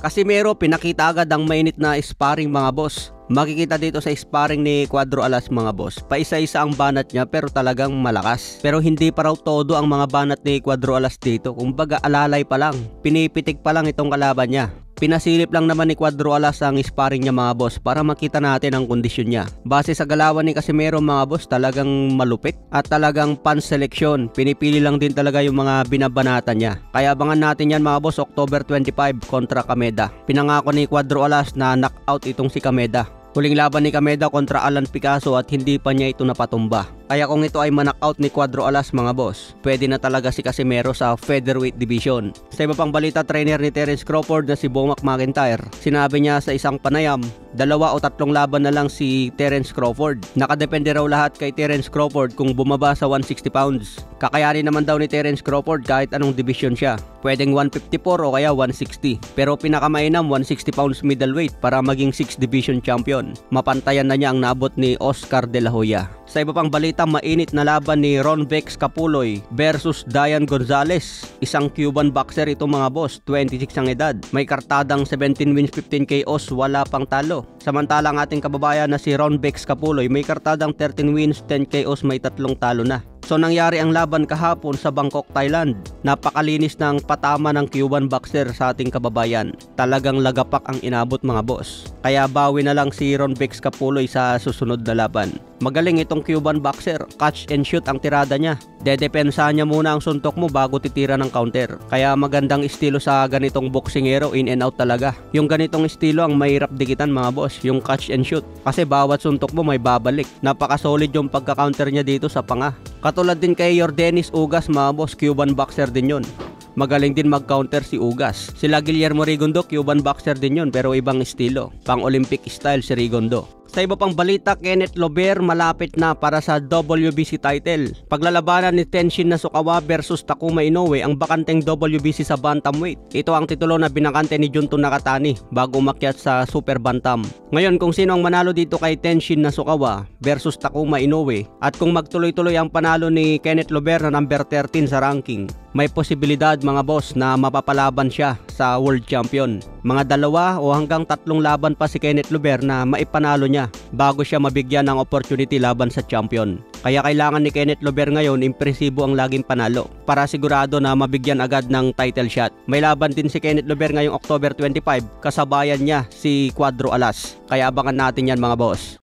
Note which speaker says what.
Speaker 1: Casimero pinakita agad ang mainit na sparring mga boss. Makikita dito sa sparring ni Cuadro Alas mga boss, paisa-isa ang banat niya pero talagang malakas. Pero hindi pa raw todo ang mga banat ni Cuadro Alas dito, kumbaga alalay pa lang, pinipitik pa lang itong kalaban niya. Pinasilip lang naman ni Cuadro Alas ang sparring niya mga boss para makita natin ang kondisyon niya. Base sa galawan ni Casimero mga boss, talagang malupit at talagang pan selection. Pinipili lang din talaga yung mga binabanatan niya. Kaya abangan natin yan mga boss, October 25 kontra Kameda. Pinangako ni Cuadro Alas na knockout itong si Kameda. Huling laban ni Kameda kontra Alan Picasso at hindi pa niya ito napatumba. Kaya kung ito ay manockout ni Cuadro Alas mga boss, pwede na talaga si Casimero sa featherweight division. Sa iba pang balita, trainer ni Terence Crawford na si Bomac McIntyre, sinabi niya sa isang panayam, 2 o 3 laban na lang si Terence Crawford. Nakadepende raw lahat kay Terence Crawford kung bumaba sa 160 pounds. Kakayanin naman daw ni Terence Crawford kahit anong division siya. Pwedeng 154 o kaya 160. Pero pinakamainam 160 pounds middleweight para maging 6th division champion. Mapantayan na niya ang naabot ni Oscar De La Hoya. Sa iba pang balita, mainit na laban ni Ron Vex Capuloy versus Dayan Gonzalez. Isang Cuban boxer ito mga boss, 26 ang edad. May kartadang 17 wins 15 KOs, wala pang talo. Samantalang ating kababayan na si Ron Vex Capuloy may kartadang 13 wins 10 KOs, may 3 talo na. So nangyari ang laban kahapon sa Bangkok, Thailand. Napakalinis ng patama ng Cuban boxer sa ating kababayan. Talagang lagapak ang inabot mga boss. Kaya bawi na lang si Ron Vex Capuloy sa susunod na laban. Magaling itong Cuban boxer, catch and shoot ang tirada niya. Dedepensahan niya muna ang suntok mo bago titira ng counter. Kaya magandang estilo sa ganitong boksingero, in and out talaga. Yung ganitong estilo ang mahirap dikitan mga boss, yung catch and shoot. Kasi bawat suntok mo may babalik. Napaka-solid yung pagka-counter niya dito sa panga. Katulad din kay Yordenis Ugas mga boss, Cuban boxer din yun. Magaling din mag-counter si Ugas. Sila Guillermo Rigondo, Cuban boxer din yun pero ibang estilo. Pang Olympic style si Rigondo. Sa iba pang balita, Kenneth Lober malapit na para sa WBC title. Paglalabanan ni Tenshin Nasukawa versus Takuma Inoue ang bakanteng WBC sa bantamweight. Ito ang titulo na binakante ni Junto Nakatani bago umakyat sa super bantam. Ngayon kung sino ang manalo dito kay Tenshin Nasukawa versus Takuma Inoue at kung magtuloy-tuloy ang panalo ni Kenneth Lober na number 13 sa ranking, may posibilidad mga boss na mapapalaban siya sa world champion. Mga 2 o hanggang 3 laban pa si Kenneth Lober na maipanalo niya bago siya mabigyan ng opportunity laban sa champion. Kaya kailangan ni Kenneth Lober ngayon impresibo ang laging panalo para sigurado na mabigyan agad ng title shot. May laban din si Kenneth Lober ngayong October 25, kasabayan niya si Cuadro Alas. Kaya abangan natin yan mga boss.